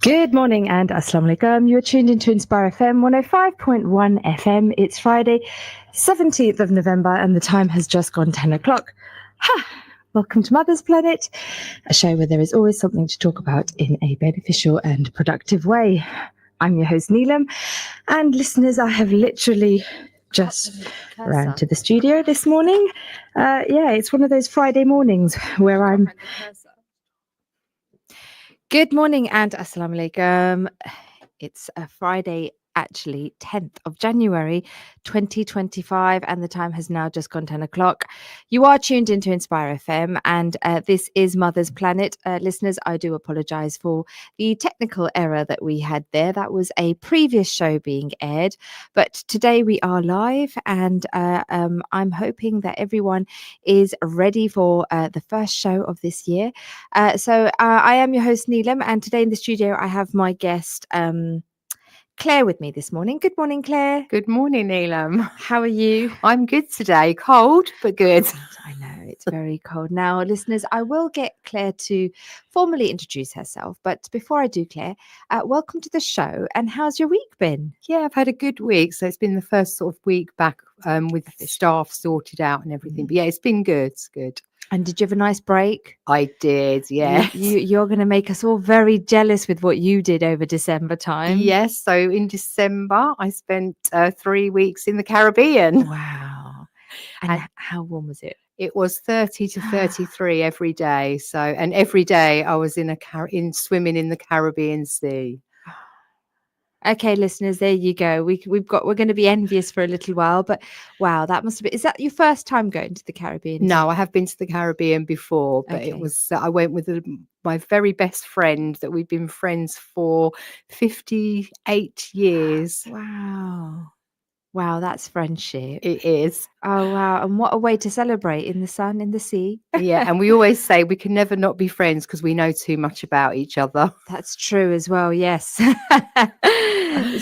Good morning and Assalamu alaikum. You're tuned into Inspire FM 105.1 FM. It's Friday, 17th of November, and the time has just gone 10 o'clock. Welcome to Mother's Planet, a show where there is always something to talk about in a beneficial and productive way. I'm your host, Neelum, and listeners, I have literally just ran to the studio this morning. It's one of those Friday mornings where I'm... Good morning and Assalamu alaikum. It's a Friday, actually, 10th of January, 2025, and the time has now just gone 10 o'clock. You are tuned into Inspire FM, and this is Mother's Planet. Listeners, I do apologise for the technical error that we had there. That was a previous show being aired, but today we are live, and I'm hoping that everyone is ready for the first show of this year. So I am your host, Neelum, and today in the studio I have my guest, Claire, with me this morning. Good morning, Claire. Good morning, Neelum. How are you? I'm good today. Cold, but good. I know, it's very cold. Now, listeners, I will get Claire to formally introduce herself. But before I do, Claire, welcome to the show. And how's your week been? Yeah, I've had a good week. So it's been the first sort of week back with staff sorted out and everything. But yeah, it's been good. It's good. And did you have a nice break? I did, yeah. You're going to make us all very jealous with what you did over December time. Yes, so in December, I spent 3 weeks in the Caribbean. Wow. And how warm was it? It was 30 to 33 every day. So, and every day I was in swimming in the Caribbean Sea. Okay, listeners, there you go. We're going to be envious for a little while, but wow, that must have been. Is that your first time going to the Caribbean? No, I have been to the Caribbean before, but Okay. it was I went with my very best friend that we've been friends for 58 years. Wow, that's friendship. It is. Oh, wow. And what a way to celebrate in the sun, in the sea. Yeah, and we always say we can never not be friends because we know too much about each other. That's true as well, yes.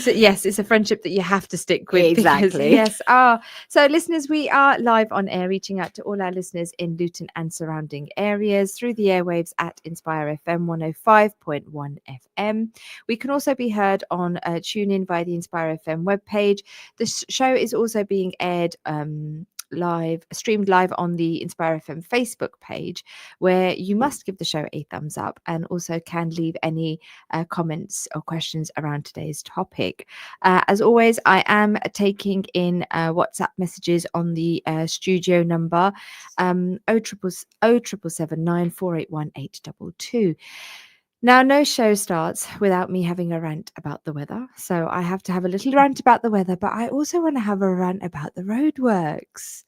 So, yes, it's a friendship that you have to stick with. Exactly. Yes. So, listeners, we are live on air, reaching out to all our listeners in Luton and surrounding areas through the airwaves at Inspire FM 105.1 FM. We can also be heard on TuneIn via the Inspire FM webpage. The show is also being aired streamed live on the Inspire FM Facebook page, where you must give the show a thumbs up and also can leave any comments or questions around today's topic. As always, I am taking in WhatsApp messages on the studio number 0779 481 822. Now, no show starts without me having a rant about the weather. So I have to have a little rant about the weather, but I also want to have a rant about the roadworks.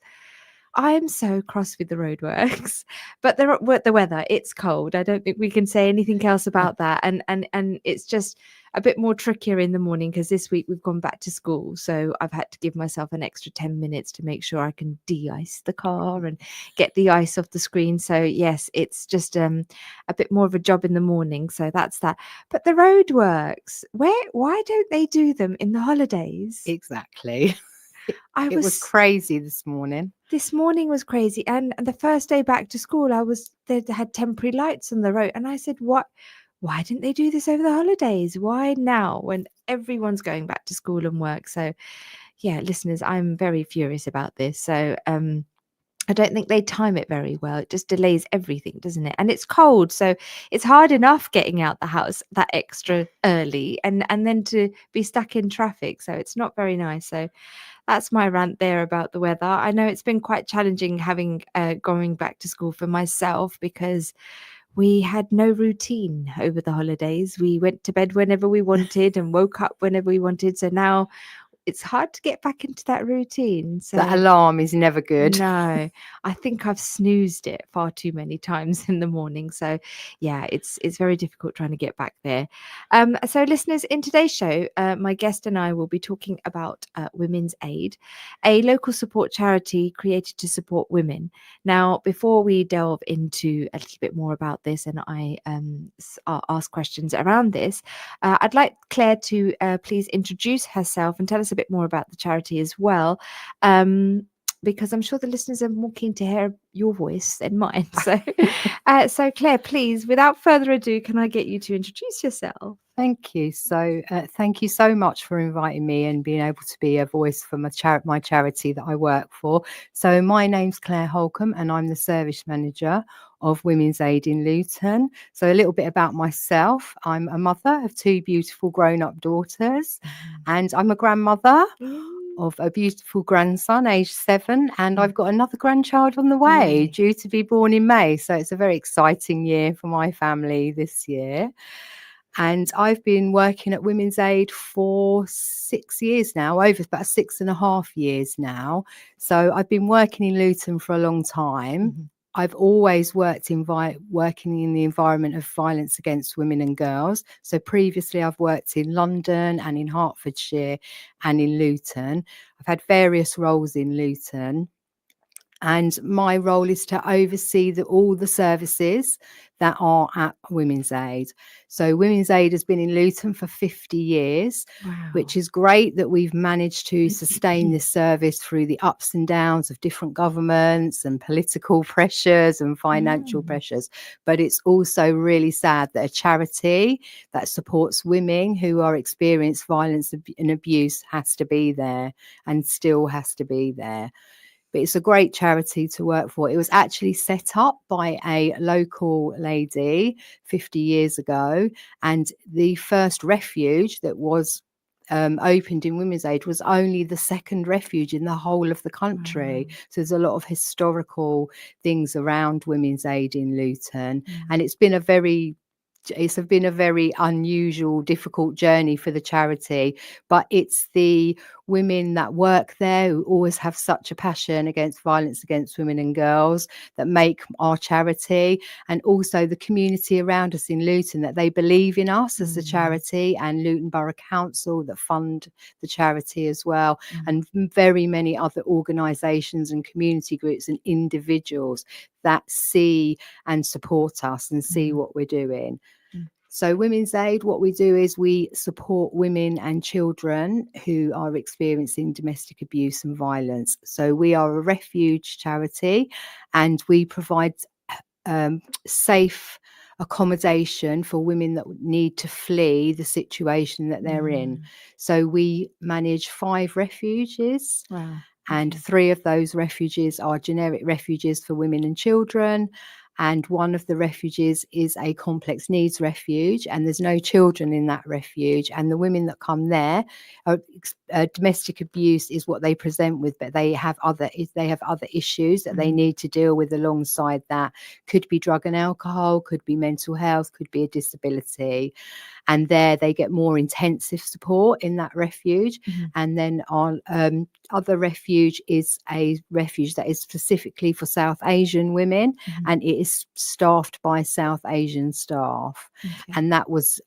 I am so cross with the roadworks, but the weather, it's cold. I don't think we can say anything else about that. And it's just a bit more trickier in the morning because this week we've gone back to school. So I've had to give myself an extra 10 minutes to make sure I can de-ice the car and get the ice off the screen. So yes, it's just a bit more of a job in the morning. So that's that. But the roadworks, why don't they do them in the holidays? Exactly. It was crazy this morning. This morning was crazy. And the first day back to school, they had temporary lights on the road. And I said, why didn't they do this over the holidays? Why now when everyone's going back to school and work? So yeah, listeners, I'm very furious about this. So I don't think they time it very well. It just delays everything, doesn't it? And it's cold, so it's hard enough getting out the house that extra early and then to be stuck in traffic. So it's not very nice. So that's my rant there about the weather. I know it's been quite challenging having going back to school for myself because we had no routine over the holidays. We went to bed whenever we wanted and woke up whenever we wanted. So now it's hard to get back into that routine. So that alarm is never good. No, I think I've snoozed it far too many times in the morning. So yeah, it's very difficult trying to get back there. So listeners, in today's show, my guest and I will be talking about Women's Aid, a local support charity created to support women. Now, before we delve into a little bit more about this and I ask questions around this, I'd like Claire to please introduce herself and tell us a bit more about the charity as well, because I'm sure the listeners are more keen to hear your voice than mine. So Claire, please, without further ado, can I get you to introduce yourself? Thank you. So, thank you so much for inviting me and being able to be a voice for my charity that I work for. So, my name's Claire Holcomb, and I'm the service manager of Women's Aid in Luton. So, a little bit about myself: I'm a mother of two beautiful grown-up daughters, and I'm a grandmother Mm. of a beautiful grandson, aged 7, and Mm. I've got another grandchild on the way, Yay. due to be born in May. So, it's a very exciting year for my family this year. And I've been working at Women's Aid for 6 years now, over about 6.5 years now. So I've been working in Luton for a long time. Mhm. I've always working in the environment of violence against women and girls. So previously I've worked in London and in Hertfordshire and in Luton. I've had various roles in Luton. And my role is to oversee all the services that are at Women's Aid. So Women's Aid has been in Luton for 50 years, which Wow. is great that we've managed to sustain this service through the ups and downs of different governments and political pressures and financial Mm. pressures. But it's also really sad that a charity that supports women who are experiencing violence and abuse has to be there and still has to be there. But it's a great charity to work for. It was actually set up by a local lady 50 years ago, and the first refuge that was opened in Women's Aid was only the second refuge in the whole of the country. Wow. So there's a lot of historical things around Women's Aid in Luton, Mm. and it's been a very unusual, difficult journey for the charity, but it's the women that work there who always have such a passion against violence against women and girls that make our charity, and also the community around us in Luton, that they believe in us as a Mm. charity, and Luton Borough Council that fund the charity as well, Mm. and very many other organisations and community groups and individuals that see and support us and see Mm. what we're doing. Mm. So Women's Aid, what we do is we support women and children who are experiencing domestic abuse and violence. So we are a refuge charity, and we provide safe accommodation for women that need to flee the situation that they're in. Mm. So we manage 5 refuges, Wow. and Okay. 3 of those refuges are generic refuges for women and children, and one of the refuges is a complex needs refuge, and there's no children in that refuge, and the women that come there are, domestic abuse is what they present with, but they have other issues that they Mhm. need to deal with alongside that. Could be drug and alcohol, could be mental health, could be a disability, and there they get more intensive support in that refuge. Mhm. And then our other refuge is a refuge that is specifically for South Asian women, Mhm. and it is staffed by South Asian staff, Okay. and that was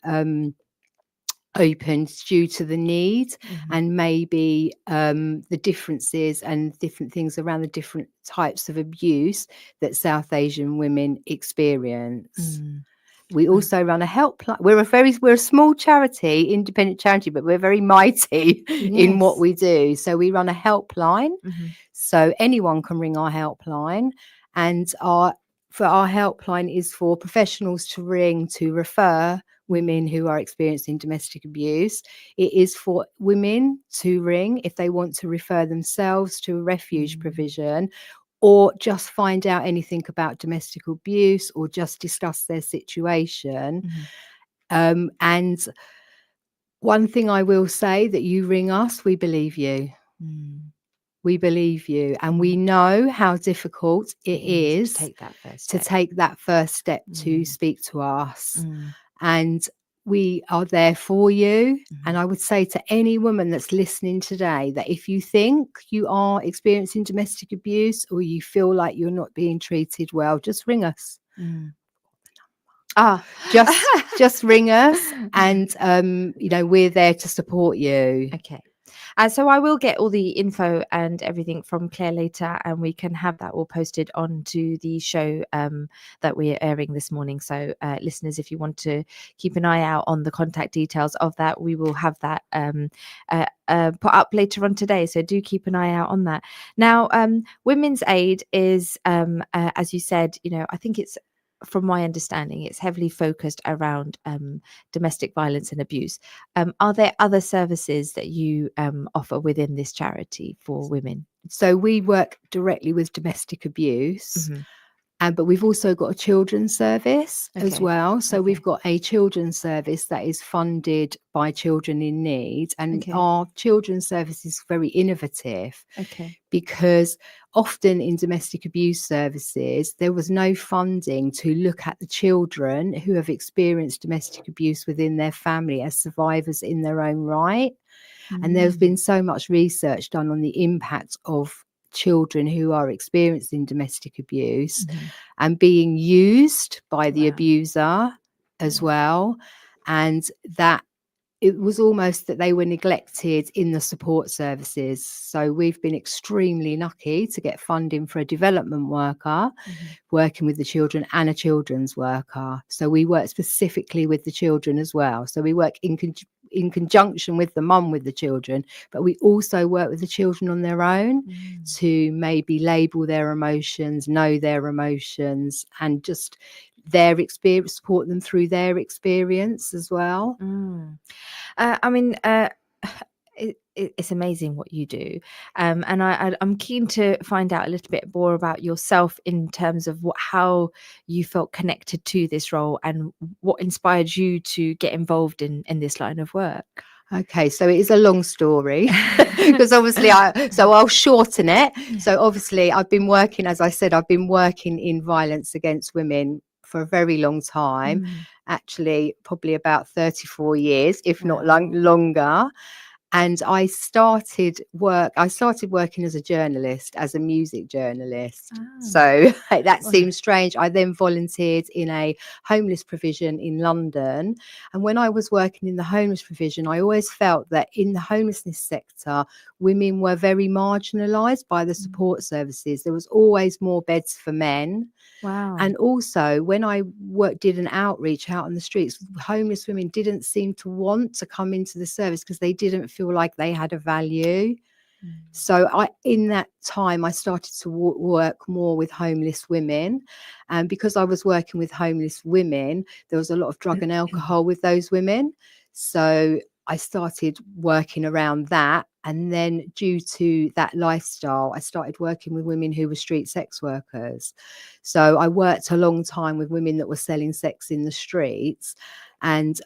opened due to the need, Mhm. and maybe the differences and different things around the different types of abuse that South Asian women experience. Mm. We Wow. also run a helpline. We're a small charity, independent charity, but we're very mighty in what Yes. we do. So we run a helpline, Mhm. so anyone can ring our helpline, and our helpline is for professionals to ring to refer Mm. women who are experiencing domestic abuse. It is for women to ring if they want to refer themselves to a refuge Mm. provision, or just find out anything about domestic abuse, or just discuss their situation. Mhm. And one thing I will say, that you ring us, we believe you. Mm. We believe you, and Mm. we know how difficult It it is to is take that first to step. take that first step to Mm. speak to us. Mm. And we are there for you. And Mhm. I would say to any woman that's listening today, that if you think you are experiencing domestic abuse, or you feel like you're not being treated well, just ring us. Mm. Ah. Just ring us, and we're there to support you. Okay. So I will get all the info and everything from Claire later, and we can have that all posted onto the show that we're airing this morning. So listeners, if you want to keep an eye out on the contact details of that, we will have that put up later on today. So do keep an eye out on that. Now, Women's Aid is, as you said, I think it's from my understanding, it's heavily focused around domestic violence and abuse. Are there other services that you offer within this charity for women? So we work directly with domestic abuse. Hmm. But we've also got a children's service as Okay. well. So we've Okay. got a children's service that is funded by Children in Need. And Okay. our children's service is very innovative Okay. because often in domestic abuse services, there was no funding to look at the children who have experienced domestic abuse within their family as survivors in their own right. And there's Mm. been so much research done on the impact of children who are experiencing domestic abuse Mhm. and being used by the Wow. abuser as Wow. well. And that it was almost that they were neglected in the support services. So we've been extremely lucky to get funding for a development worker Mhm. working with the children and a children's worker. So we work specifically with the children as well. So we work in conjunction with the mum with the children, but we also work with the children on their own Mm. to maybe label their emotions, know their emotions, and just their experience, support them through their experience as well. Mm. I mean, it's amazing what you do, and I'm keen to find out a little bit more about yourself in terms of how you felt connected to this role and what inspired you to get involved in this line of work. Okay, so it is a long story because obviously I'll shorten it. So obviously I've been working, as I said, I've been working in violence against women for a very long time, Mm. actually probably about 34 years, if not Wow. longer. And I started working as a journalist, as a music journalist. Ah. So that Wow. seems strange. I then volunteered in a homeless provision in London. And when I was working in the homeless provision, I always felt that in the homelessness sector, women were very marginalised by the Mm. support services. There was always more beds for men. Wow. And also, when I did an outreach out on the streets, homeless women didn't seem to want to come into the service because they didn't feel like they had a value. Mm. So in that time, I started to work more with homeless women. And because I was working with homeless women, there was a lot of drug and alcohol with those women. So I started working around that. And then due to that lifestyle, I started working with women who were street sex workers. So I worked a long time with women that were selling sex in the streets. And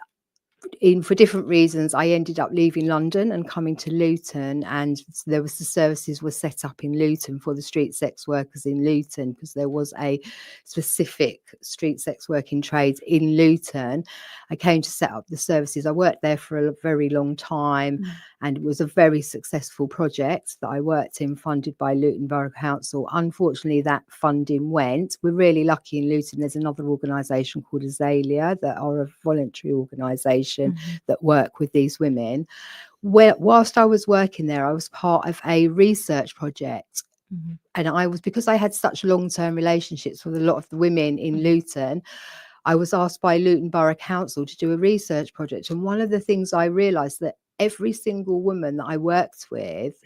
for different reasons, I ended up leaving London and coming to Luton, and the services were set up in Luton for the street sex workers in Luton because there was a specific street sex working trade in Luton. I came to set up the services. I worked there for a very long time, Mm. and it was a very successful project that I worked in, funded by Luton Borough Council. Unfortunately, that funding went. We're really lucky in Luton. There's another organisation called Azalea that are a voluntary organisation Mm-hmm. that work with these women. Whilst I was working there, I was part of a research project. Mm-hmm. And because I had such long-term relationships with a lot of the women in Mm-hmm. Luton, I was asked by Luton Borough Council to do a research project. And one of the things I realised that every single woman that I worked with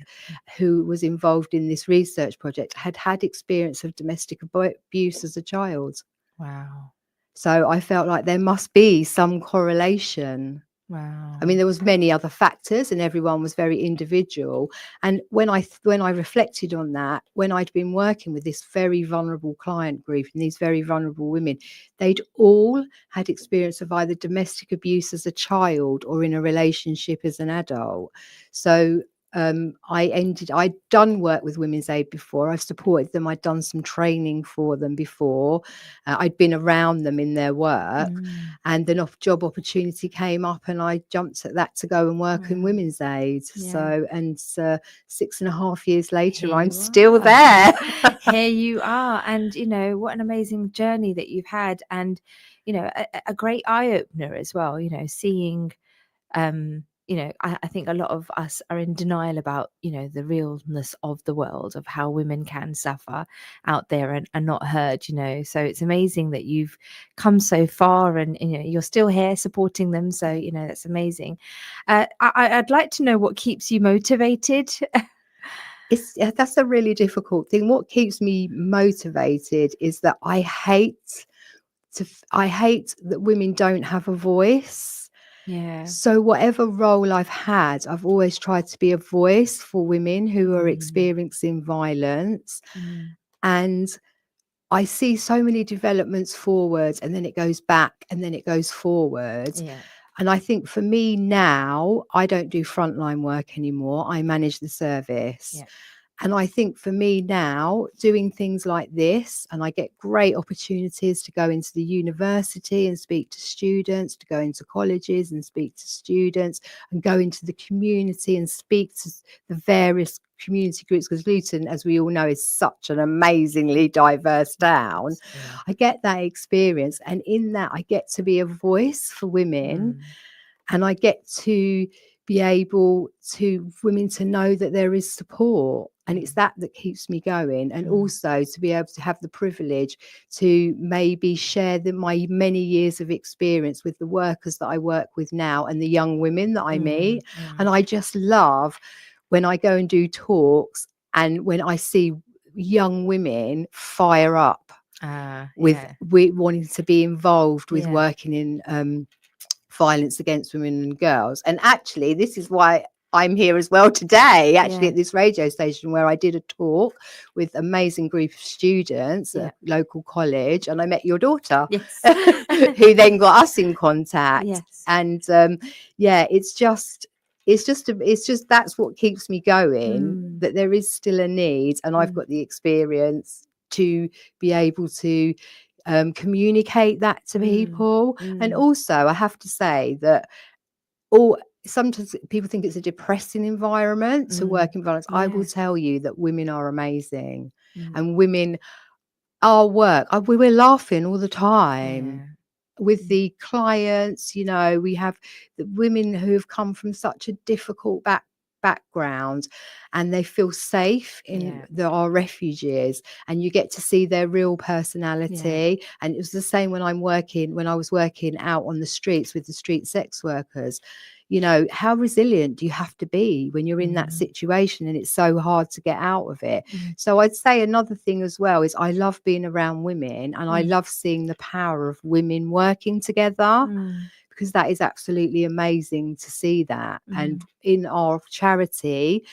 who was involved in this research project had had experience of domestic abuse as a child. Wow. So I felt like there must be some correlation. I mean, Wow. there was many other factors and everyone was very individual. And when I reflected on that, when I'd been working with this very vulnerable client group and these very vulnerable women, they'd all had experience of either domestic abuse as a child or in a relationship as an adult. So I'd done work with Women's Aid before. I've supported them. I'd done some training for them before. I'd been around them in their work. Mm. And an job opportunity came up and I jumped at that to go and work in Wow. Women's Aid. Yeah. So, and 6.5 years later, Here I'm you still are. there. Here you are. And, what an amazing journey that you've had. And, a great eye opener as well, seeing, I think a lot of us are in denial about, the realness of the world, of how women can suffer out there and not heard, So it's amazing that you've come so far and, you're still here supporting them. So, that's amazing. I'd like to know what keeps you motivated. That's a really difficult thing. What keeps me motivated is that I hate I hate that women don't have a voice. Yeah. So whatever role I've had, I've always tried to be a voice for women who are Mm, experiencing violence. mm, And I see so many developments forwards, and then it goes back, and then it goes forwards. yeah. And I think for me now, I don't do frontline work anymore. I manage the service. Yeah. And I think for me now, doing things like this, and I get great opportunities to go into the university and speak to students, to go into colleges and speak to students, and go into the community and speak to the various community groups, because Luton, as we all know, is such an amazingly diverse town. Yeah. I get that experience, and in that I get to be a voice for women, Mm, and I get to be able to women to know that there is support, and it's mm, that that keeps me going. And mm, also to be able to have the privilege to maybe share my many years of experience with the workers that I work with now and the young women that I mm, meet. And mm. I just love when I go and do talks and when I see young women fire up with Yeah. wanting to be involved with Yeah. working in violence against women and girls. And actually, this is why I'm here as well today, actually, Yeah. at this radio station, where I did a talk with an amazing group of students at Yeah. a local college. And I met your daughter, Yes. who then got us in contact. Yes. And yeah, it's just that's what keeps me going, Mm, that there is still a need, and I've mm, got the experience to be able to communicate that to mm, people. And mm, also, I have to say that all sometimes people think it's a depressing environment to mm. work in violence. I will Yeah. tell you that women are amazing, Mm, and women, our work, we're laughing all the time yeah. with Mm, the clients. You know, we have the women who have come from such a difficult background, and they feel safe in yeah. our refugees, and you get to see their real Yeah. personality. And it was the same when I was working out on the streets with the street sex workers. You know, how resilient do you have to be when you're in that Mm, situation and it's so hard to get out of it? mm, So I'd say another thing as well is I love being around women, and I mm, love seeing the power of women working together, mm, because that is absolutely amazing to see that. And mm, in our charity,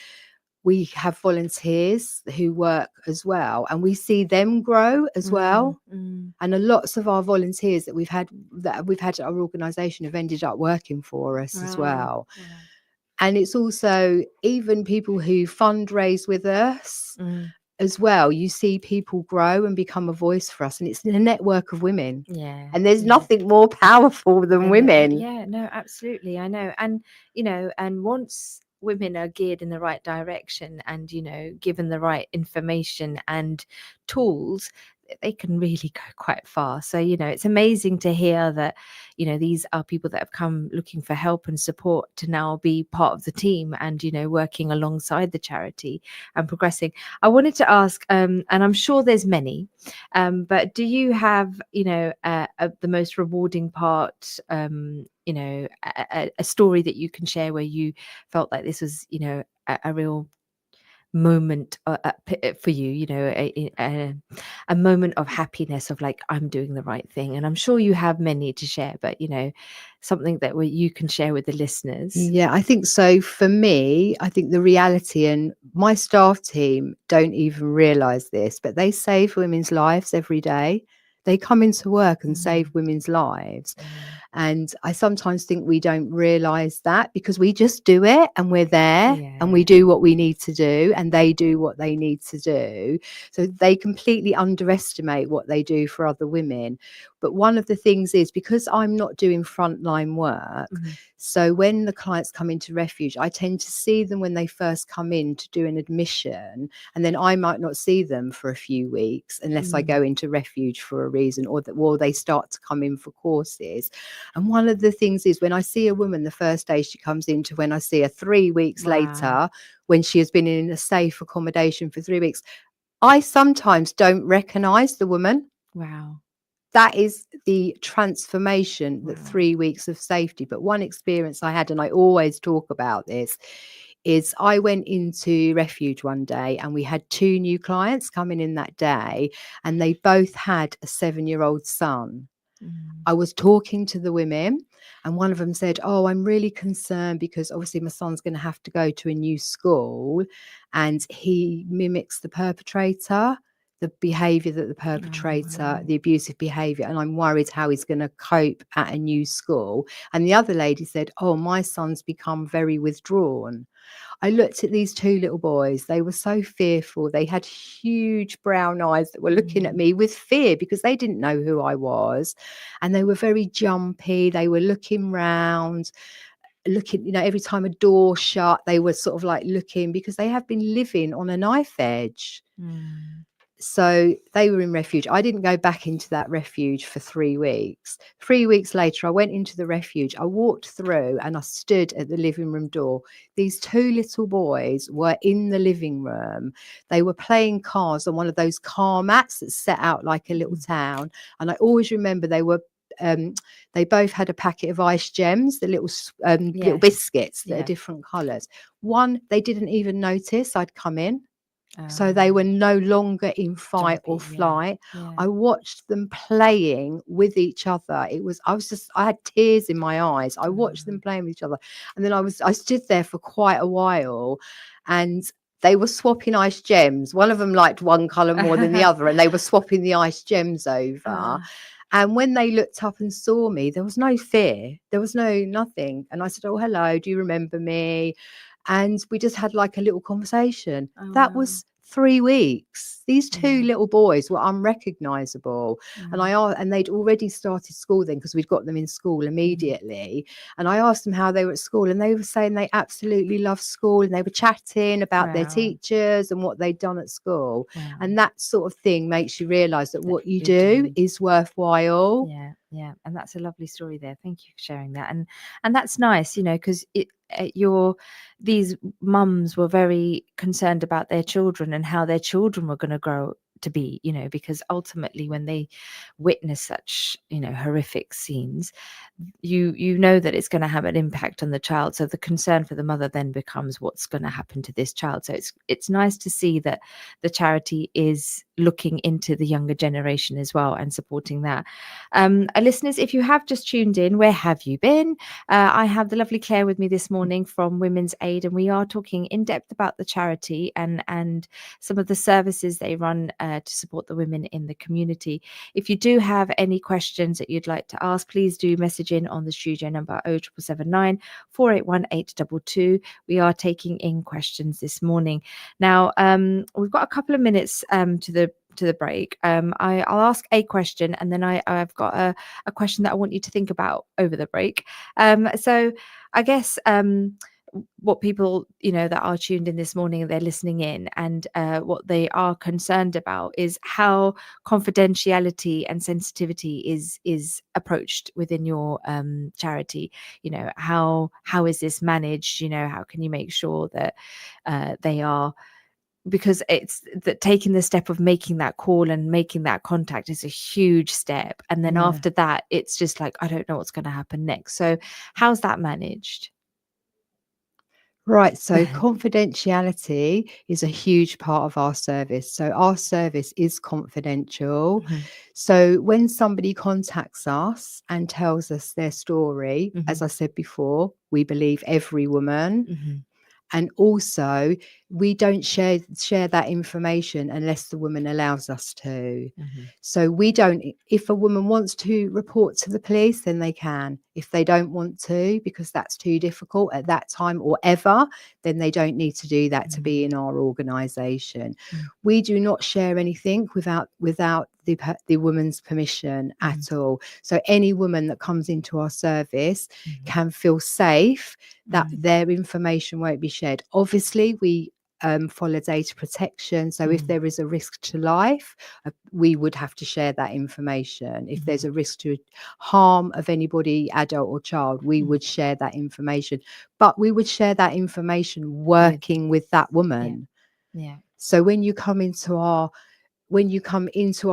we have volunteers who work as well, and we see them grow as mm, well. mm. And a lots of our volunteers that we've had at our organisation have ended up working for us as Wow. well. Wow. And it's also even people who fundraise with us Mm. as well. You see people grow and become a voice for us, and it's a network of women. Yeah. And there's Yeah. nothing more powerful than Then women. yeah, no, absolutely. I know. And, and once women are geared in the right direction and, given the right information and tools, they can really go quite far. So, it's amazing to hear that, these are people that have come looking for help and support to now be part of the team and, working alongside the charity and progressing. I wanted to ask, and I'm sure there's many, but do you have, the most rewarding part, a story that you can share where you felt like this was, a real moment for you, a moment of happiness of like, I'm doing the right thing? And I'm sure you have many to share, but, something that you can share with the listeners. Yeah, I think so. For me, I think the reality, and my staff team don't even realize this, but they save women's lives every day. They come into work and save Mm, women's lives. mm, And I sometimes think we don't realize that, because we just do it and we're there and we yeah. do what we need to do and they do what they need to do. So they completely underestimate what they do for other women. But one of the things is, because I'm not doing frontline work, Mm, so when the clients come into refuge, I tend to see them when they first come in to do an admission, and then I might not see them for a few weeks unless I mm, go into refuge for a reason, or they start to come in for courses. And one of the things is, when I see a woman the first day she comes in to when I see her 3 weeks wow. later, when she has been in a safe accommodation for 3 weeks, I sometimes don't recognize the woman. Wow. That is the transformation, that Wow. 3 weeks of safety. But one experience I had, and I always talk about this, is I went into refuge one day and we had 2 new clients coming in that day, and they both had a 7-year-old son. Mm. I was talking to the women, and one of them said, "Oh, I'm really concerned because obviously my son's going to have to go to a new school and he mimics the perpetrator, the behavior that the perpetrator, the abusive behavior, and I'm worried how he's going to cope at a new school." And the other lady said, "Oh, my son's become very withdrawn." I looked at these two little boys. They were so fearful. They had huge brown eyes that were looking at me with fear because they didn't know who I was. And they were very jumpy. They were looking round, looking, every time a door shut, they were sort of like looking because they have been living on a knife edge. Mm. So they were in refuge. I didn't go back into that refuge for 3 weeks. 3 weeks later, I went into the refuge. I walked through and I stood at the living room door. These two little boys were in the living room. They were playing cards on one of those car mats that's set out like a little town. And I always remember they both had a packet of ice gems, the little biscuits that are Yeah. different colours. One, they didn't even notice I'd come in. So they were Um, no longer in fight or Jumpy. Yeah. flight. Yeah. I watched them playing with each other. I had tears in my eyes. I watched them playing with each other. And then I stood there for quite a while, and they were swapping ice gems. One of them liked one colour more than the other, and they were swapping the ice gems over. And when they looked up and saw me, there was no fear. There was nothing. And I said, "Oh, hello, do you remember me?" And we just had like a little conversation. Oh, That wow. was 3 weeks. These two Yeah. little boys were unrecognisable. Mm. And they'd already started school then because we'd got them in school immediately. And I asked them how they were at school, and they were saying they absolutely loved school, and they were chatting about their Wow. teachers and what they'd done at school. Wow. And that sort of thing makes you realise that what you you do do. is worthwhile. Yeah, yeah, and that's a lovely story there. Thank you for sharing that, and that's nice, because these mums were very concerned about their children and how their children were going to grow to be, because ultimately when they witness such, horrific scenes, you know that it's going to have an impact on the child. So the concern for the mother then becomes what's going to happen to this child. So it's nice to see that the charity is looking into the younger generation as well and supporting that. Listeners, if you have just tuned in, where have you been? I have the lovely Claire with me this morning from Women's Aid, and we are talking in depth about the charity and some of the services they run to support the women in the community. If you do have any questions that you'd like to ask, please do message in on the studio number 07779 481 822. We are taking in questions this morning. Now, we've got a couple of minutes to the break. I'll ask a question, and then I've got a question that I want you to think about over the break. So I guess what people that are tuned in this morning, they're listening in, and what they are concerned about is how confidentiality and sensitivity is approached within your charity. How is this managed? How can you make sure that they are, because it's that taking the step of making that call and making that contact is a huge step, and then after that it's just like, I don't know what's going to happen next. So how's that managed? Right, so confidentiality is a huge part of our service. So our service is confidential. Mhm. So when somebody contacts us and tells us their story, as I said before, we believe every woman. Mhm. And also, we don't share that information unless the woman allows us to. Mhm. So we don't. If a woman wants to report to the police, then they can. If they don't want to, because that's too difficult at that time or ever, then they don't need to do that to be in our organisation. Mm. We do not share anything without the woman's permission at all. So any woman that comes into our service can feel safe that their information won't be shared. Obviously, we follow data protection. So if there is a risk to life, we would have to share that information. If there's a risk to harm of anybody, adult or child, we would share that information. But we would share that information working with that woman. Yeah. So when you come into our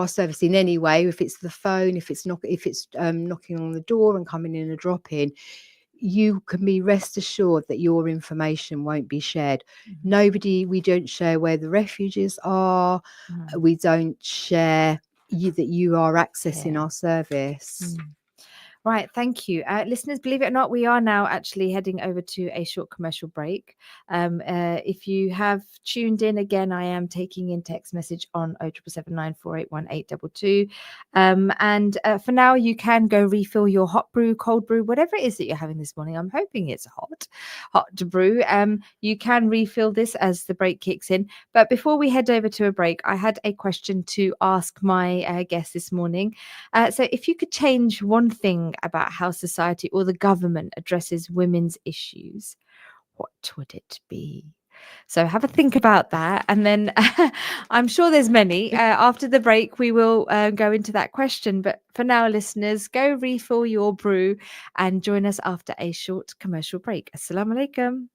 service in any way, if it's the phone, if it's knocking on the door and coming in and drop-in, you can be rest assured that your information won't be shared. We don't share where the refuges are. We don't share you are accessing Yeah. our service. Right, thank you. Listeners, believe it or not, we are now actually heading over to a short commercial break. If you have tuned in again, I am taking in text message on 07779 481 822. And for now, you can go refill your hot brew, cold brew, whatever it is that you're having this morning. I'm hoping it's hot to brew. You can refill this as the break kicks in. But before we head over to a break, I had a question to ask my guest this morning. So if you could change one thing about how society or the government addresses women's issues, what would it be? So have a think about that. And then I'm sure there's many. After the break, we will go into that question. But for now, listeners, go refill your brew and join us after a short commercial break. Assalamu alaikum.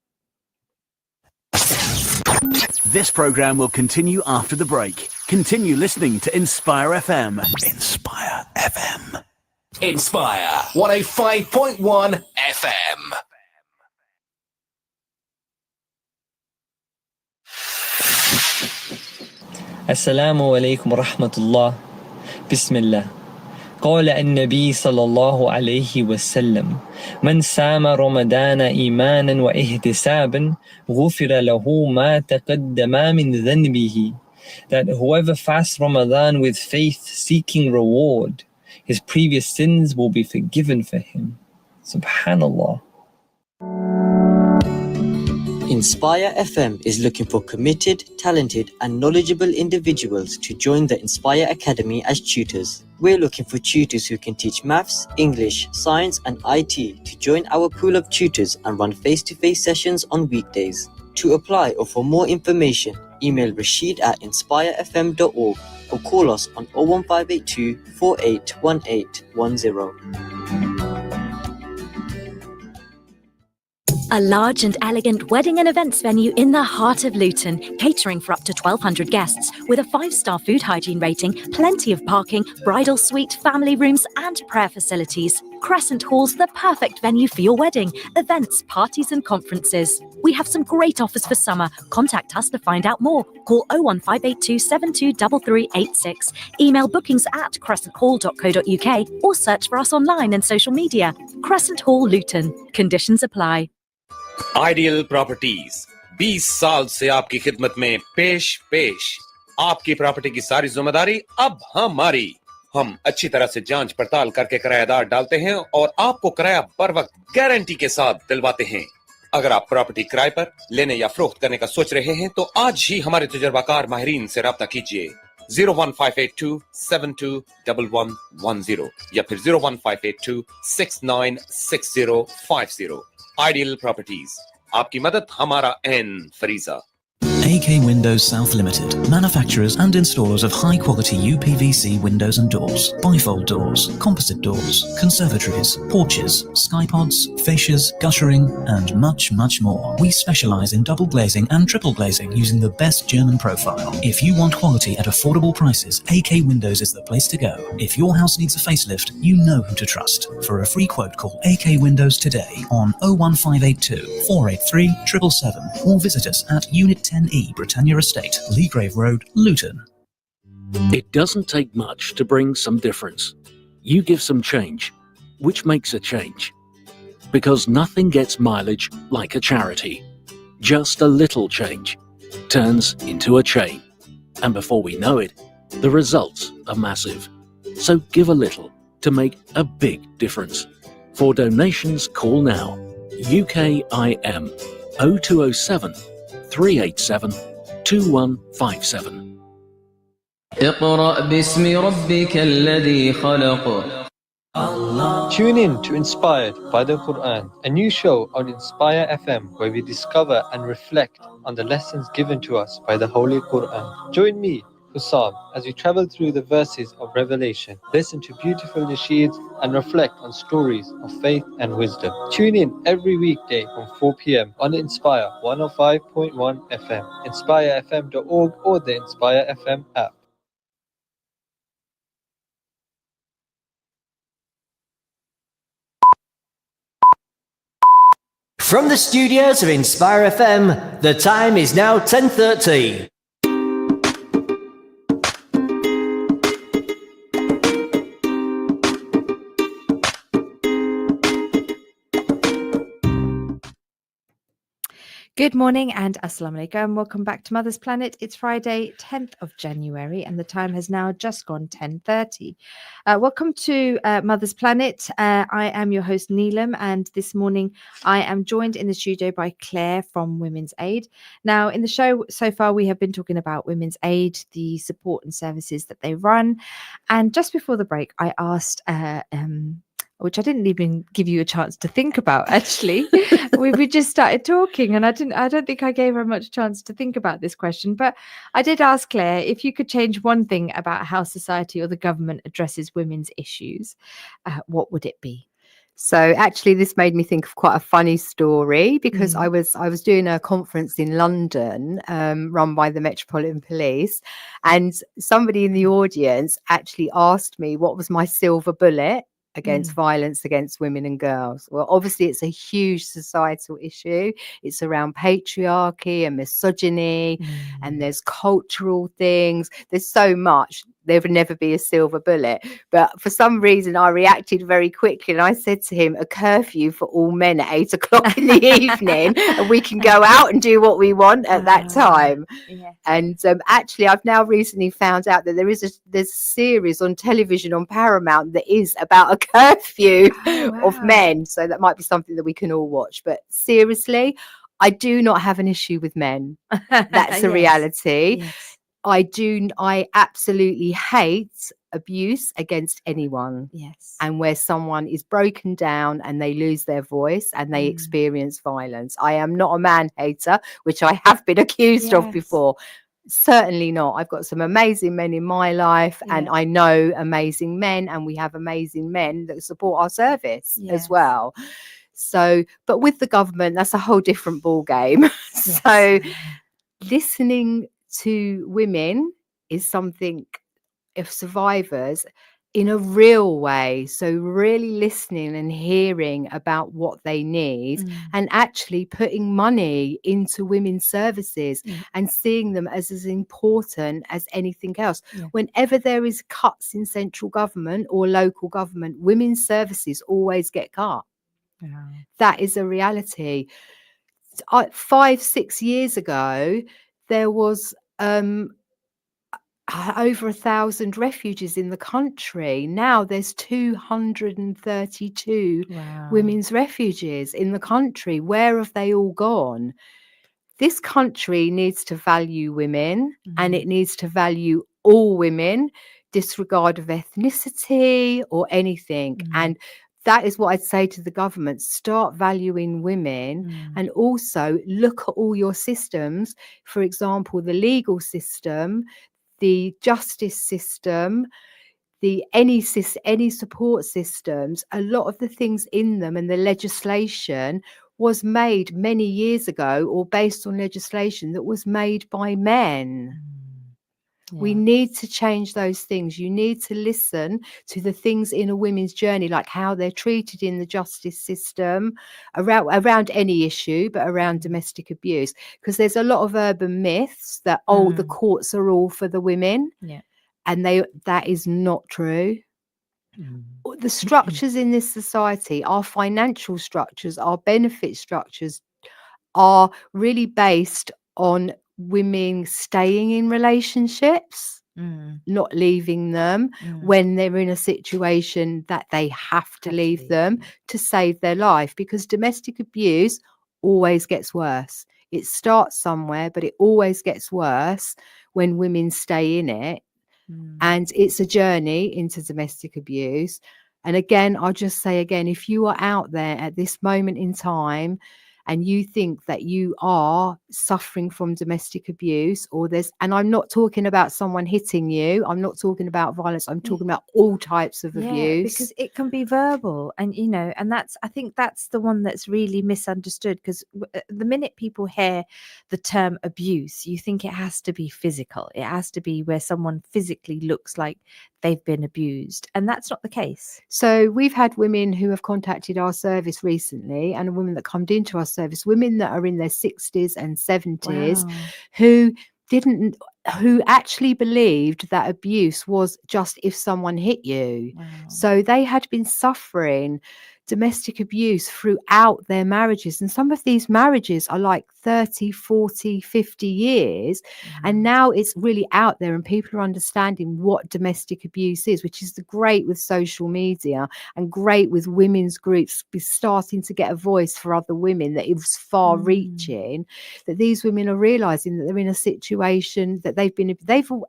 This program will continue after the break. Continue listening to Inspire FM. Inspire FM. Inspire 105.1 FM. Assalamu alaikum wa rahmatullah. Bismillah. قال النبي صلى الله عليه وسلم من سام رمضان إيمانا واحتسابا غفر له ما تقدم من ذنبه. That whoever fasts Ramadan with faith seeking reward, his previous sins will be forgiven for him. Subhanallah. Inspire FM is looking for committed, talented and knowledgeable individuals to join the Inspire Academy as tutors. We're looking for tutors who can teach maths, English, science and IT to join our pool of tutors and run face-to-face sessions on weekdays. To apply or for more information, email rashid@inspirefm.org or call us on 01582 481810. A large and elegant wedding and events venue in the heart of Luton, catering for up to 1,200 guests, with a 5-star food hygiene rating, plenty of parking, bridal suite, family rooms and prayer facilities. Crescent Hall's the perfect venue for your wedding, events, parties and conferences. We have some great offers for summer. Contact us to find out more. Call 01582 723386. Email bookings@crescenthall.co.uk or search for us online and social media. Crescent Hall Luton. Conditions apply. Ideal properties 20 साल से आपकी खिदमत में पेश आपकी property की सारी जिम्मेदारी अब हमारी। हम अच्छी तरह से जांच पड़ताल करके किराएदार डालते हैं और आपको किराया बर वक्त गारंटी के साथ दिलवाते हैं। अगर आप प्रॉपर्टी किराए पर लेने या फरोख्त करने का सोच रहे हैं तो आज ही हमारे तजुर्बाकार माहिरीन से राब्ता कीजिए 01582 721110 या फिर 01582 696050। आइडियल प्रॉपर्टीज, आपकी मदद हमारा N फरीजा। AK Windows South Limited, manufacturers and installers of high-quality UPVC windows and doors, bifold doors, composite doors, conservatories, porches, skypods, fascias, guttering, and much, much more. We specialize in double glazing and triple glazing using the best German profile. If you want quality at affordable prices, AK Windows is the place to go. If your house needs a facelift, you know who to trust. For a free quote, call AK Windows today on 01582 483 777 or visit us at Unit 10E, Britannia Estate, Leagrave Road, Luton. It doesn't take much to bring some difference. You give some change, which makes a change. Because nothing gets mileage like a charity. Just a little change turns into a chain. And before we know it, the results are massive. So give a little to make a big difference. For donations, call now. UKIM 0207 387 2157. اقرأ باسم ربك الذي خلق. Tune in to Inspired by the Quran, a new show on Inspire FM where we discover and reflect on the lessons given to us by the Holy Quran. Join me, Hussam, as we travel through the verses of Revelation, listen to beautiful nasheeds and reflect on stories of faith and wisdom. Tune in every weekday from 4 p.m. on Inspire 105.1 FM, inspirefm.org or the Inspire FM app. From the studios of Inspire FM, the time is now 10:30. Good morning and assalamu alaikum. Welcome back to Mother's Planet. It's Friday, 10th of January, and the time has now just gone 10:30. Welcome to Mother's Planet. I am your host, Neelum, and this morning I am joined in the studio by Claire from Women's Aid. Now, in the show so far, we have been talking about Women's Aid, the support and services that they run. And just before the break, I asked which I didn't even give you a chance to think about, actually. we just started talking, and I don't think I gave her much chance to think about this question. But I did ask Claire if you could change one thing about how society or the government addresses women's issues, what would it be? So actually, this made me think of quite a funny story, because I was doing a conference in London, run by the Metropolitan Police, and somebody in the audience actually asked me what was my silver bullet against violence against women and girls. Well, obviously, it's a huge societal issue. It's around patriarchy and misogyny, and there's cultural things. There's so much. There would never be a silver bullet. But for some reason, I reacted very quickly, and I said to him, a curfew for all men at 8 o'clock in the evening, and we can go out and do what we want at that time. Yes. And actually, I've now recently found out that there's a series on television on Paramount that is about a curfew of men. So that might be something that we can all watch. But seriously, I do not have an issue with men. That's a reality. Yes. I absolutely hate abuse against anyone. Yes. And where someone is broken down and they lose their voice and they experience violence. I am not a man hater, which I have been accused of before. Certainly not. I've got some amazing men in my life, and I know amazing men, and we have amazing men that support our service as well. So, but with the government, that's a whole different ball game. So listening to women is something of survivors in a real way. So really listening and hearing about what they need, and actually putting money into women's services and seeing them as important as anything else. Whenever there is cuts in central government or local government, women's services always get cut. That is a reality. 5-6 years ago, there was over 1,000 refugees in the country. Now there's 232 women's refugees in the country. Where have they all gone? This country needs to value women, and it needs to value all women, disregard of ethnicity or anything. And that is what I'd say to the government. Start valuing women, and also look at all your systems. For example, the legal system, the justice system, any support systems. A lot of the things in them and the legislation was made many years ago, or based on legislation that was made by men. We need to change those things. You need to listen to the things in a women's journey, like how they're treated in the justice system around any issue, but around domestic abuse, because there's a lot of urban myths that the courts are all for the women, and that is not true. The structures in this society, our financial structures, our benefit structures, are really based on women staying in relationships, not leaving them when they're in a situation that they have to leave them to save their life, because domestic abuse always gets worse. It starts somewhere, but it always gets worse when women stay in it. And it's a journey into domestic abuse. And again, I'll just say again, if you are out there at this moment in time and you think that you are suffering from domestic abuse, and I'm not talking about someone hitting you, I'm not talking about violence, I'm talking about all types of abuse. Because it can be verbal, and and I think that's the one that's really misunderstood, because the minute people hear the term abuse, you think it has to be physical. It has to be where someone physically looks like they've been abused, and that's not the case. So we've had women who have contacted our service recently, and a woman that come into our service, women that are in their 60s and 70s, who actually believed that abuse was just if someone hit you. So they had been suffering domestic abuse throughout their marriages. And some of these marriages are like 30, 40, 50 years. And now it's really out there and people are understanding what domestic abuse is, which is great with social media and great with women's groups starting to get a voice for other women, that it's far reaching, that these women are realizing that they're in a situation that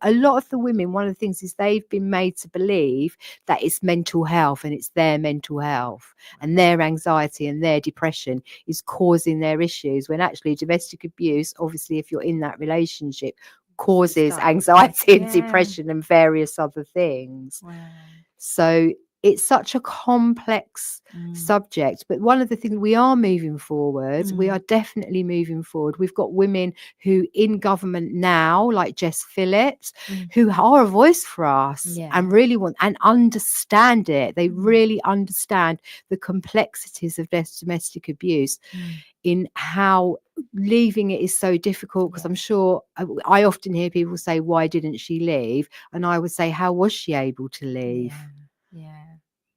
a lot of the women, one of the things is they've been made to believe that it's mental health and it's their mental health and their anxiety and their depression is causing their issues, when actually domestic abuse, obviously if you're in that relationship, causes anxiety and depression and various other things. So it's such a complex subject, but one of the things we are moving forward, we are definitely moving forward. We've got women who in government now, like Jess Phillips, who are a voice for us and really want and understand it. They really understand the complexities of domestic abuse, in how leaving it is so difficult, because I'm sure I often hear people say, why didn't she leave? And I would say, how was she able to leave? Yeah.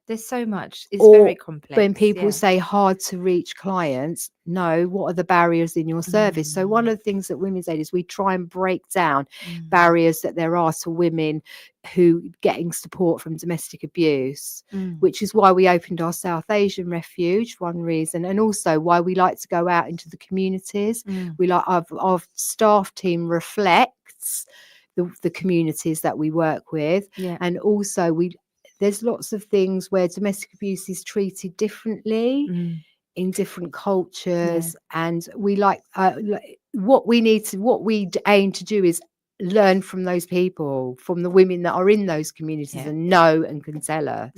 There's so much. It's very complex. When people say hard to reach clients, no, what are the barriers in your service? So one of the things that Women's Aid is we try and break down barriers that there are to women who getting support from domestic abuse, which is why we opened our South Asian refuge, one reason, and also why we like to go out into the communities. We like our staff team reflects the communities that we work with, and also there's lots of things where domestic abuse is treated differently in different cultures, and we like what we aim to do is learn from those people, from the women that are in those communities and know and can tell us.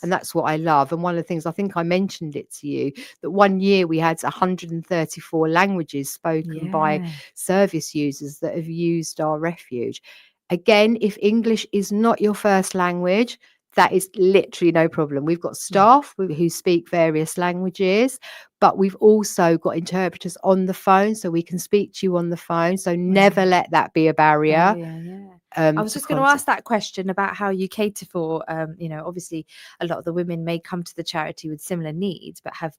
And that's what I love. And one of the things, I think I mentioned it to you, that one year we had 134 languages spoken by service users that have used our refuge. Again, if English is not your first language, that is literally no problem. We've got staff who speak various languages, but we've also got interpreters on the phone, so we can speak to you on the phone. So never let that be a barrier. I was just going to ask that question about how you cater for, obviously a lot of the women may come to the charity with similar needs, but have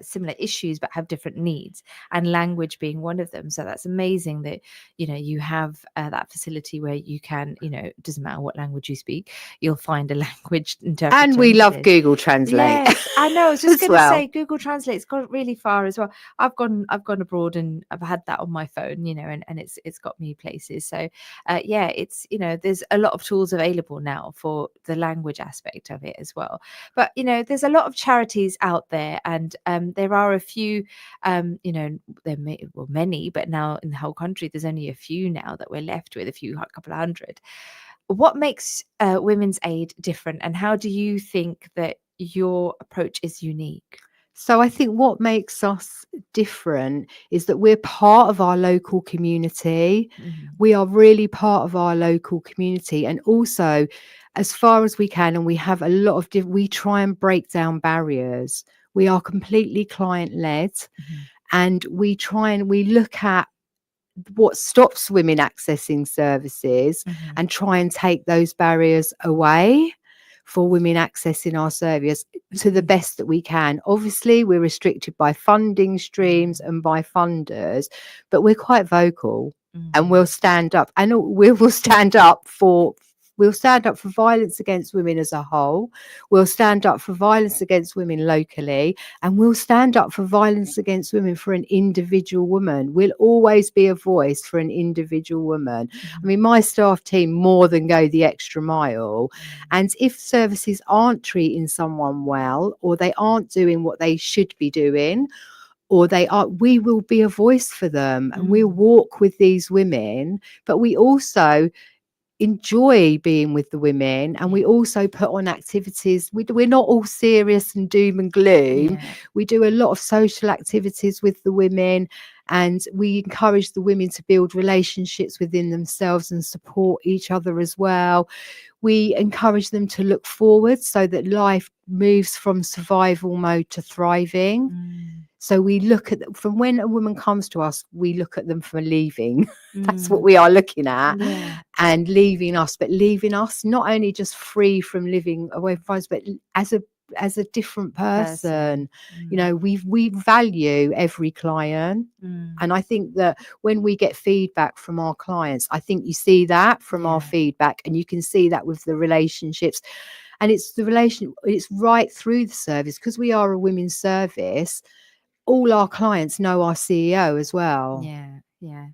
similar issues but have different needs, and language being one of them. So that's amazing that you have that facility where you can, doesn't matter what language you speak, you'll find a language interpreter. And we love Google Translate. Yes, I know. I was just going to say Google Translate's got really far as well. I've gone abroad and I've had that on my phone, and it's got me places. So it's there's a lot of tools available now for the language aspect of it as well. But there's a lot of charities out there, and there are a few, many, but now in the whole country, there's only a few now that we're left with, a couple of hundred. What makes Women's Aid different, and how do you think that your approach is unique? So I think what makes us different is that we're part of our local community. We are really part of our local community, and also as far as we can, and we have a lot of we try and break down barriers. We are completely client-led, and we look at what stops women accessing services and try and take those barriers away for women accessing our service to the best that we can. Obviously, we're restricted by funding streams and by funders, but we're quite vocal, and we'll stand up, and we will stand up for violence against women as a whole. We'll stand up for violence against women locally, and we'll stand up for violence against women for an individual woman. We'll always be a voice for an individual woman. I mean, my staff team more than go the extra mile. And if services aren't treating someone well, or they aren't doing what they should be doing, we will be a voice for them, and we'll walk with these women. But we also enjoy being with the women, and we also put on activities. We're not all serious and doom and gloom. We do a lot of social activities with the women, and we encourage the women to build relationships within themselves and support each other as well. We encourage them to look forward, so that life moves from survival mode to thriving. So we look at from when a woman comes to us, we look at them for leaving. That's what we are looking at, and leaving us, but leaving us not only just free from living away from us, but as a different person. You Mm. know, we value every client. Mm. And I think that when we get feedback from our clients, I think you see that from our Yeah. feedback, and you can see that with the relationships. And it's it's right through the service, because we are a women's service. All our clients know our CEO as well. Yeah. Yeah.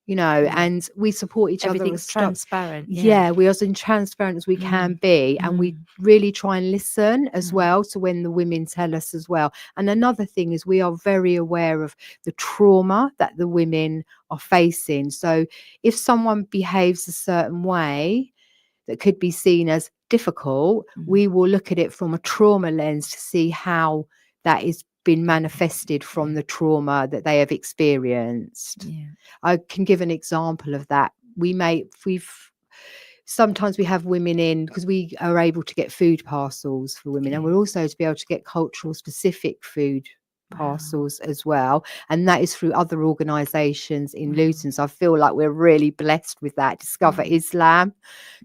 You know, Yeah. and we support each other. Everything's transparent. Yeah, we are as transparent as we can be, and we really try and listen as well to when the women tell us as well. And another thing is, we are very aware of the trauma that the women are facing. So if someone behaves a certain way that could be seen as difficult, we will look at it from a trauma lens to see how that is been manifested from the trauma that they have experienced. Yeah. I can give an example of that. Sometimes we have women in, because we are able to get food parcels for women, and we're also to be able to get cultural specific food parcels as well, and that is through other organizations in Luton. So I feel like we're really blessed with that. Discover Islam,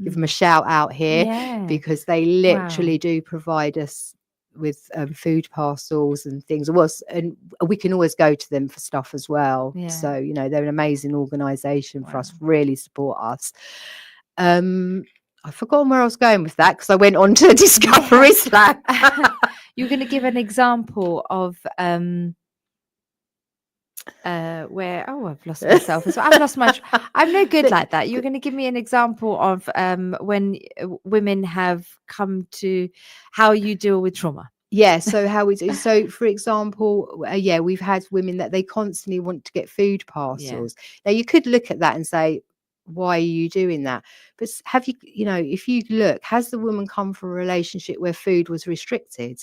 give them a shout out here, Yeah. because they literally do provide us with food parcels and things. And we can always go to them for stuff as well. Yeah. So, you know, they're an amazing organization for us, really support us. I've forgotten where I was going with that, because I went on to Discover Islam. You're going to give an example of where I've lost myself as well. I've lost my I'm no good like that. You're going to give me an example of when women have come to how you deal with trauma. Yeah, so how we do. So, for example, we've had women that they constantly want to get food parcels. Now, you could look at that and say, why are you doing that? But have you, you know, if you look, has the woman come from a relationship where food was restricted?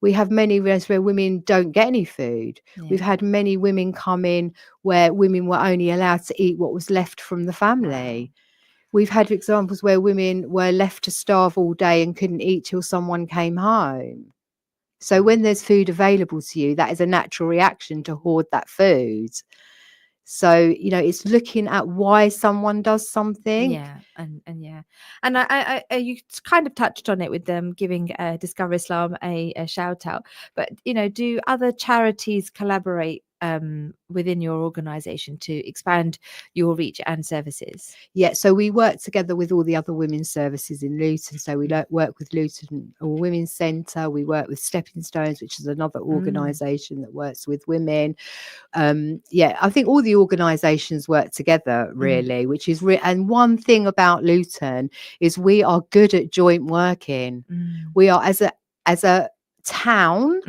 We have many relations where women don't get any food. We've had many women come in where women were only allowed to eat what was left from the family. We've had examples where women were left to starve all day and couldn't eat till someone came home. So when there's food available to you, that is a natural reaction to hoard that food. So, you know, it's looking at why someone does something. Yeah, and I you kind of touched on it with them giving Discover Islam a shout out. But you know, do other charities collaborate within your organization to expand your reach and services? Yeah, so we work together with all the other women's services in Luton. So we work with Luton Women's Centre. We work with Stepping Stones, which is another organisation that works with women. I think all the organisations work together really, which is and one thing about Luton is we are good at joint working. We are as a town,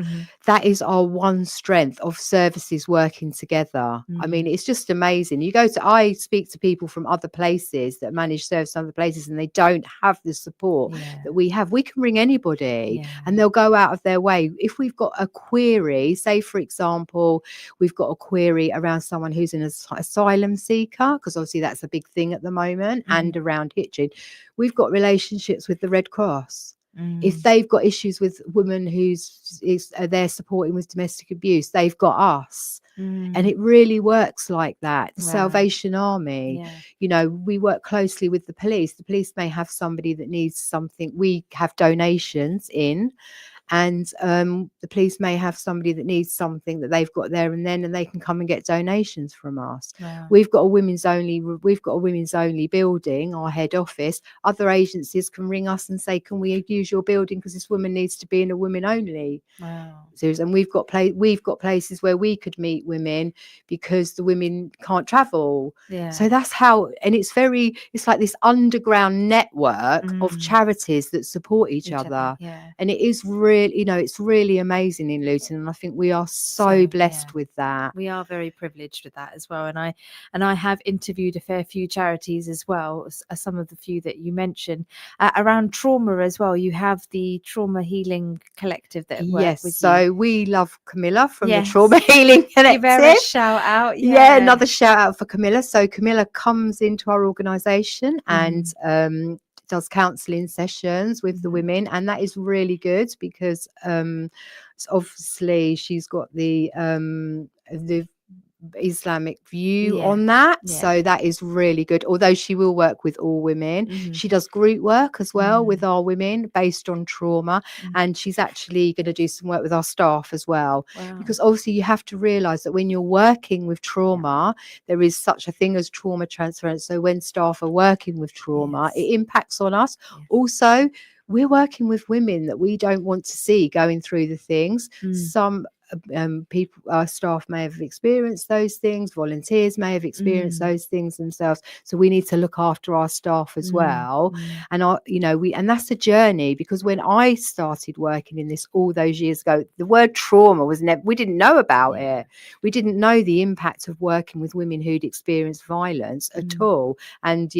that is our one strength of services working together. I mean, it's just amazing. I speak to people from other places that manage service in other places, and they don't have the support that we have. We can ring anybody and they'll go out of their way. If we've got a query, say for example, we've got a query around someone who's an asylum seeker, because obviously that's a big thing at the moment, and around Hitchin, we've got relationships with the Red Cross. If they've got issues with women they're supporting with domestic abuse, they've got us. And it really works like that. The Salvation Army, you know, we work closely with the police. The police may have somebody that needs something. We have donations in, and the police may have somebody that needs something that they've got there and then, and they can come and get donations from us. We've got a women's only building, our head office. Other agencies can ring us and say, can we use your building because this woman needs to be in a women only series. And we've got places where we could meet women because the women can't travel. So that's how, and it's like this underground network of charities that support each other. And it is really, you know, it's really amazing in Luton, and I think we are so blessed with that. We are very privileged with that as well. And I have interviewed a fair few charities as well, some of the few that you mentioned around trauma as well. You have the Trauma Healing Collective that work with you. So we love Camilla from the Trauma Healing Collective. Give her a shout out. Another shout out for Camilla. So Camilla comes into our organisation and does counselling sessions with the women, and that is really good because obviously she's got the Islamic view Yeah. on that. Yeah. So that is really good. Although she will work with all women, Mhm. she does group work as well with Mm. our women based on trauma. Mm. And she's actually going to do some work with our staff as well. Wow. Because obviously you have to realize that when you're working with trauma, there is such a thing as trauma transference. So when staff are working with trauma, Yes. it impacts on us. Yes. Also, we're working with women that we don't want to see going through the things. Mm. Some people, our staff may have experienced those things, volunteers may have experienced those things themselves. So we need to look after our staff as well. And and that's a journey, because when I started working in this all those years ago, the word trauma was never, we didn't know about it. We didn't know the impact of working with women who'd experienced violence at all. And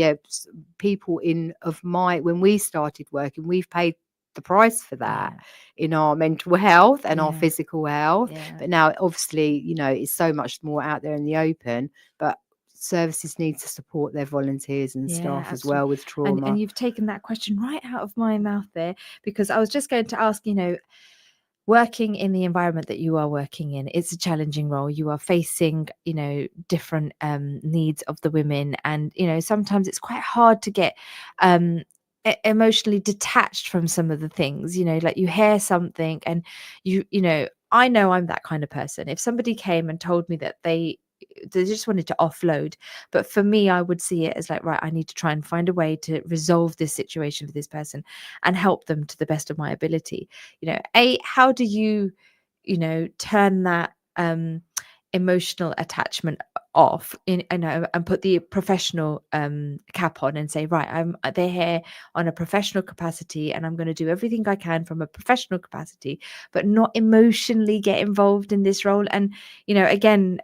people when we started working, we've paid the price for that in our mental health and our physical health. But now obviously it's so much more out there in the open, but services need to support their volunteers and staff as well with trauma. And you've taken that question right out of my mouth there, because I was just going to ask, working in the environment that you are working in, it's a challenging role. You are facing, different needs of the women, and sometimes it's quite hard to get emotionally detached from some of the things. Like you hear something and I know I'm that kind of person. If somebody came and told me that they just wanted to offload, but for me, I would see it as like, right, I need to try and find a way to resolve this situation for this person and help them to the best of my ability. How do you turn that emotional attachment off and put the professional cap on and say, right, they're here on a professional capacity and I'm going to do everything I can from a professional capacity, but not emotionally get involved in this role? And again,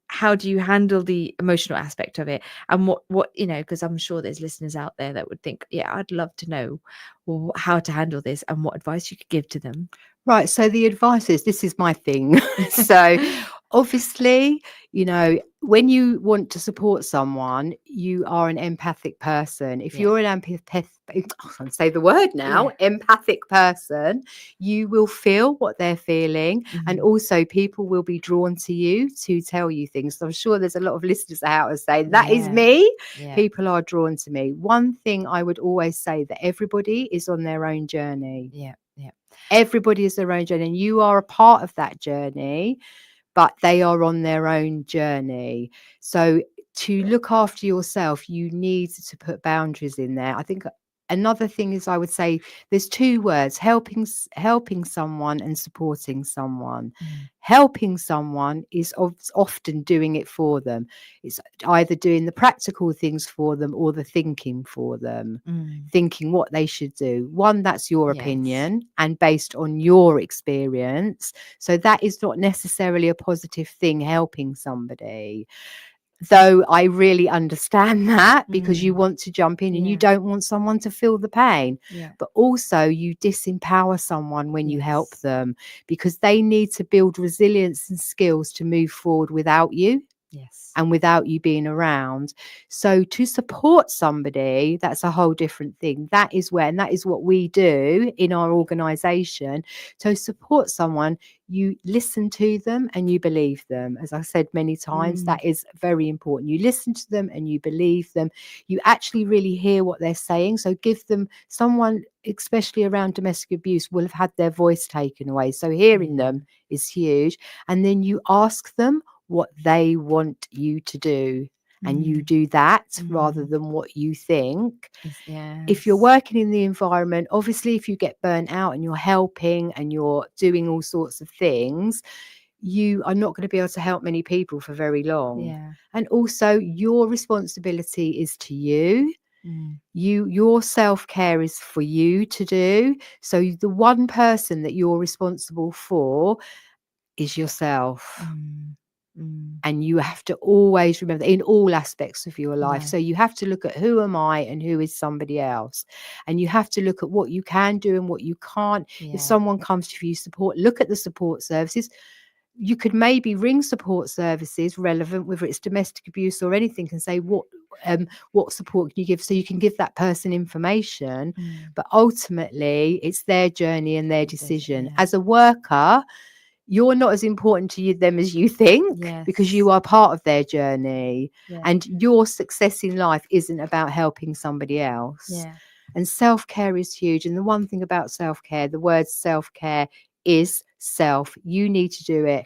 how do you handle the emotional aspect of it? And what because I'm sure there's listeners out there that would think, yeah, I'd love to know how to handle this and what advice you could give to them. Right, so the advice is, this is my thing. So obviously, when you want to support someone, you are an empathic person. If you're an say the word now, empathic person, you will feel what they're feeling. And also people will be drawn to you to tell you things. So I'm sure there's a lot of listeners out there saying, that is me. People are drawn to me. One thing I would always say, that everybody is on their own journey. Everybody is their own journey, and you are a part of that journey, but they are on their own journey. So to look after yourself, you need to put boundaries in there. I think another thing is, I would say there's two words: helping someone and supporting someone. Helping someone is often doing it for them. It's either doing the practical things for them or the thinking for them, thinking what they should do. One, that's your opinion and based on your experience. So that is not necessarily a positive thing, helping somebody. Though I really understand that, because you want to jump in and you don't want someone to feel the pain. But also you disempower someone when you help them, because they need to build resilience and skills to move forward without you. And without you being around. So to support somebody, that's a whole different thing. That is what we do in our organization. To support someone, you listen to them and you believe them. As I said many times, that is very important. You listen to them and you believe them. You actually really hear what they're saying. So give them someone, especially around domestic abuse, will have had their voice taken away. So hearing them is huge. And then you ask them what they want you to do, and you do that rather than what you think. If you're working in the environment, obviously if you get burnt out and you're helping and you're doing all sorts of things, you are not going to be able to help many people for very long. And also your responsibility is to you. Your self-care is for you to do. So the one person that you're responsible for is yourself. And you have to always remember that in all aspects of your life. So you have to look at, who am I and who is somebody else? And you have to look at what you can do and what you can't. If someone comes to you support, look at the support services. You could maybe ring support services relevant, whether it's domestic abuse or anything, and say, what support can you give? So you can give that person information. But ultimately it's their journey and their decision. As a worker, you're not as important to them as you think, because you Yes. are part of their journey. Yeah. And your success in life isn't about helping somebody else. Yeah. And self-care is huge. And the one thing about self-care, the word self-care is self. You need to do it.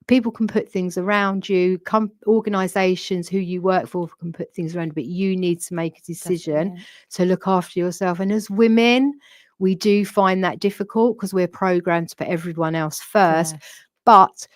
People can put things around you, organizations who you work for can put things around you, but you need to make a decision to look after yourself. And as women, we do find that difficult because we're programmed to put everyone else first. But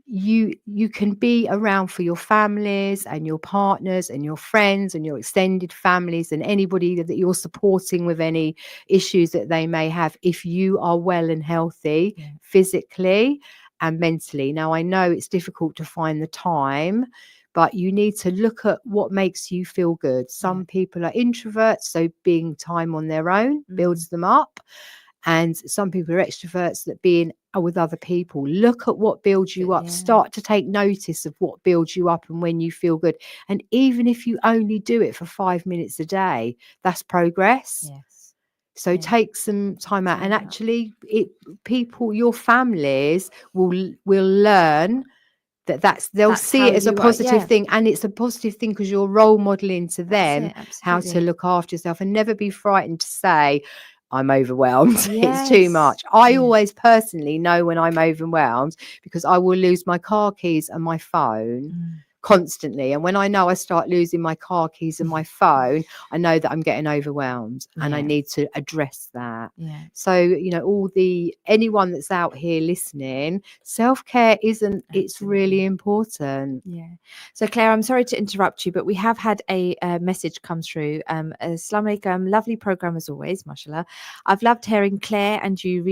you can be around for your families and your partners and your friends and your extended families and anybody that you're supporting with any issues that they may have, if you are well and healthy physically and mentally. Now, I know it's difficult to find the time, but you need to look at what makes you feel good. Some people are introverts, so being time on their own builds them up. And some people are extroverts that being with other people. Look at what builds you up. Start to take notice of what builds you up and when you feel good. And even if you only do it for 5 minutes a day, that's progress. Yes. So take some time out, and actually your families will learn they'll see it as a positive thing, and it's a positive thing because you're role modeling to them how to look after yourself, and never be frightened to say, I'm overwhelmed. It's too much. I always personally know when I'm overwhelmed because I will lose my car keys and my phone constantly. And when I know I start losing my car keys and my phone, I know that I'm getting overwhelmed and I need to address that. So, anyone that's out here listening, self-care it's really important. So Claire, I'm sorry to interrupt you, but we have had a message come through. Assalamu alaikum, lovely program as always, mashallah. I've loved hearing Claire, and you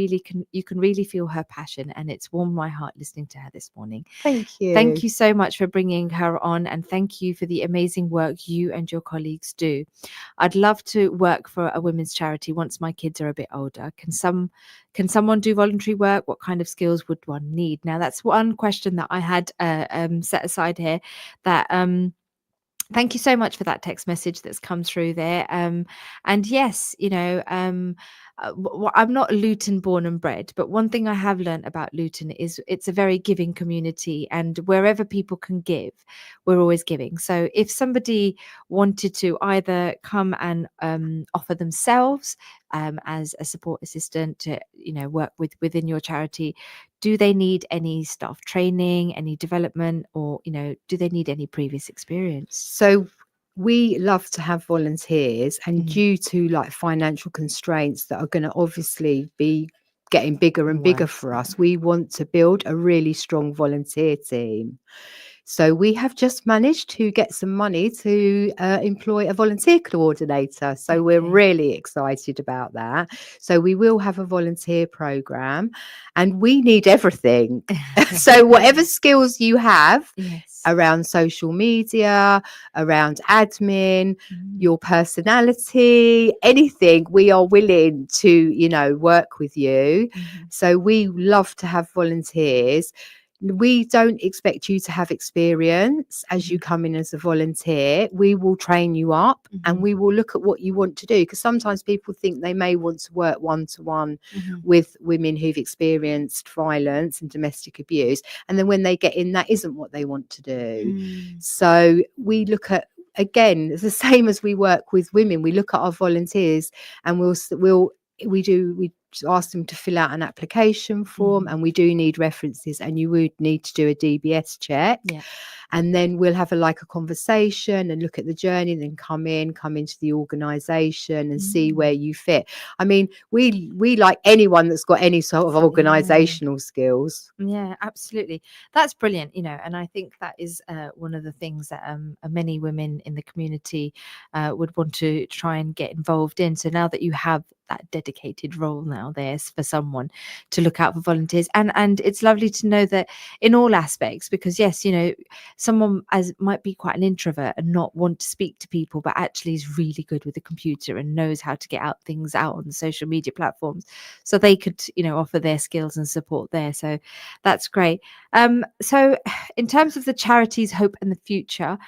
can really feel her passion, and it's warmed my heart listening to her this morning. Thank you. Thank you so much for bringing her on, and thank you for the amazing work you and your colleagues do. I'd love to work for a women's charity once my kids are a bit older. Can someone do voluntary work? What kind of skills would one need? Now, that's one question that I had set aside here. That thank you so much for that text message that's come through there. And yes, I'm not Luton born and bred, but one thing I have learned about Luton is it's a very giving community, and wherever people can give, we're always giving. So if somebody wanted to either come and offer themselves as a support assistant to work within your charity, do they need any staff training, any development, or do they need any previous experience? So we love to have volunteers, and due to financial constraints that are going to obviously be getting bigger and bigger for us, we want to build a really strong volunteer team. So we have just managed to get some money to employ a volunteer coordinator. So we're really excited about that. So we will have a volunteer program, and we need everything. So whatever skills you have around social media, around admin, your personality, anything, we are willing to, work with you. So we love to have volunteers. We don't expect you to have experience as you come in as a volunteer. We will train you up and we will look at what you want to do, because sometimes people think they may want to work one-to-one with women who've experienced violence and domestic abuse, and then when they get in, that isn't what they want to do. So we look at, again, it's the same as we work with women. We look at our volunteers and we ask them to fill out an application form, and we do need references, and you would need to do a DBS check. And then we'll have a conversation and look at the journey, then come into the organization and see where you fit. I mean, we like anyone that's got any sort of organizational skills. Yeah, absolutely. That's brilliant, and I think that is one of the things that many women in the community would want to try and get involved in. So now that you have that dedicated role now there's for someone to look out for volunteers, and it's lovely to know that in all aspects, because yes, someone might be quite an introvert and not want to speak to people, but actually is really good with the computer and knows how to get things out on the social media platforms, so they could offer their skills and support there. So that's great. So in terms of the charity's hope and the future,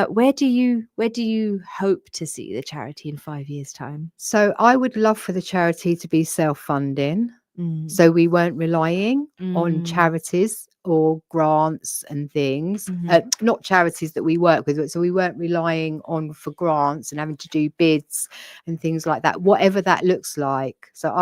where do you hope to see the charity in 5 years' time? So I would love for the charity to be self-funding. So we weren't relying on Mm. charities or grants and things, not charities that we work with. So we weren't relying on for grants and having to do bids and things like that, whatever that looks like. So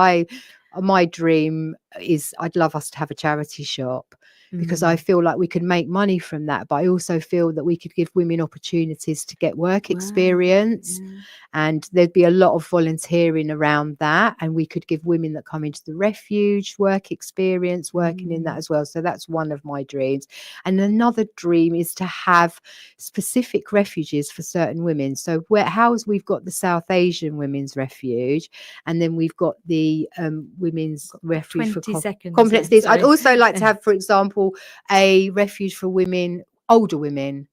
my dream is I'd love us to have a charity shop, because I feel like we could make money from that. But I also feel that we could give women opportunities to get work experience, and there'd be a lot of volunteering around that. And we could give women that come into the refuge work experience working in that as well. So that's one of my dreams. And another dream is to have specific refuges for certain women. So we've got the South Asian Women's Refuge, and then we've got the Women's Refuge for 20 seconds, complex yeah, needs. I'd sorry. also like to have, for example, a refuge for women, older women,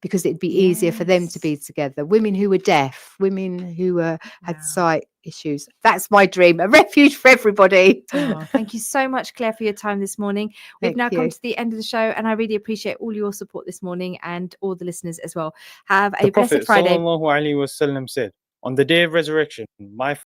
because it'd be easier for them to be together. Women who were deaf, women who had sight issues. That's my dream, a refuge for everybody. Oh, thank you so much, Claire, for your time this morning. We've now come to the end of the show, and I really appreciate all your support this morning and all the listeners as well. Have a The blessed Prophet Friday. ﷺ said, on the day of resurrection, my